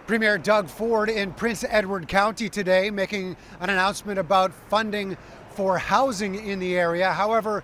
Premier Doug Ford in Prince Edward County today making an announcement about funding for housing in the area. However,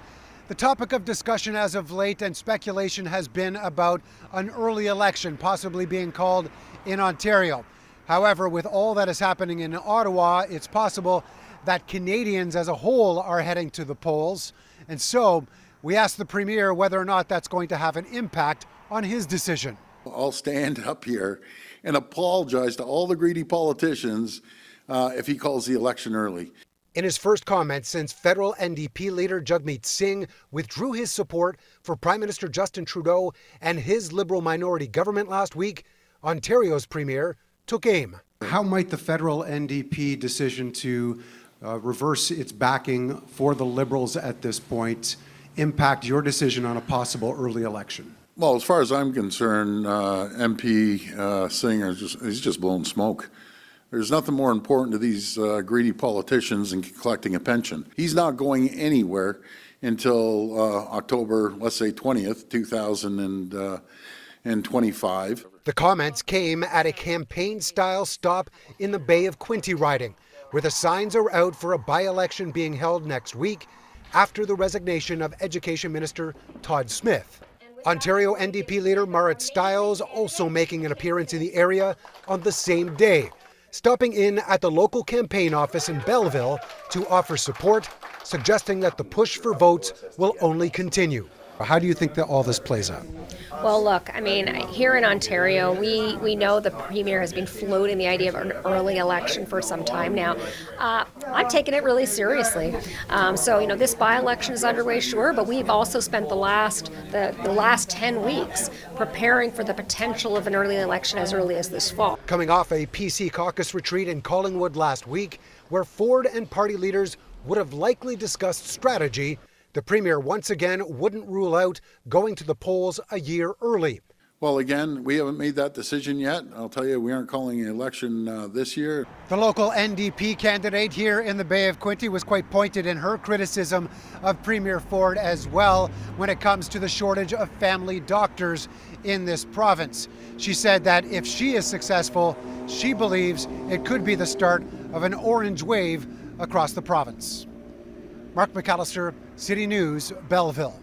the topic of discussion as of late and speculation has been about an early election possibly being called in Ontario. However, with all that is happening in Ottawa, it's possible that Canadians as a whole are heading to the polls. And so we asked the Premier whether or not that's going to have an impact on his decision. I'll stand up here and apologize to all the greedy politicians if he calls the election early. In his first comment since federal NDP leader Jagmeet Singh withdrew his support for Prime Minister Justin Trudeau and his Liberal minority government last week, Ontario's Premier took aim. How might the federal NDP decision to reverse its backing for the Liberals at this point impact your decision on a possible early election? Well, as far as I'm concerned, MP Singh he's just blowing smoke. There's nothing more important to these greedy politicians than collecting a pension. He's not going anywhere until October, let's say 20th, 2025. The comments came at a campaign-style stop in the Bay of Quinte riding, where the signs are out for a by-election being held next week after the resignation of Education Minister Todd Smith. Ontario NDP leader Marit Stiles also making an appearance in the area on the same day, stopping in at the local campaign office in Belleville to offer support, suggesting that the push for votes will only continue. How do you think that all this plays out? Well, look, I mean, here in Ontario, we know the Premier has been floating the idea of an early election for some time now. I'm taking it really seriously. So, this by-election is underway, sure, but we've also spent the last 10 weeks preparing for the potential of an early election as early as this fall. Coming off a PC caucus retreat in Collingwood last week, where Ford and party leaders would have likely discussed strategy, the Premier once again wouldn't rule out going to the polls a year early. Well, again, we haven't made that decision yet. I'll tell you, we aren't calling an election this year. The local NDP candidate here in the Bay of Quinte was quite pointed in her criticism of Premier Ford as well when it comes to the shortage of family doctors in this province. She said that if she is successful, she believes it could be the start of an orange wave across the province. Mark McAllister, City News, Belleville.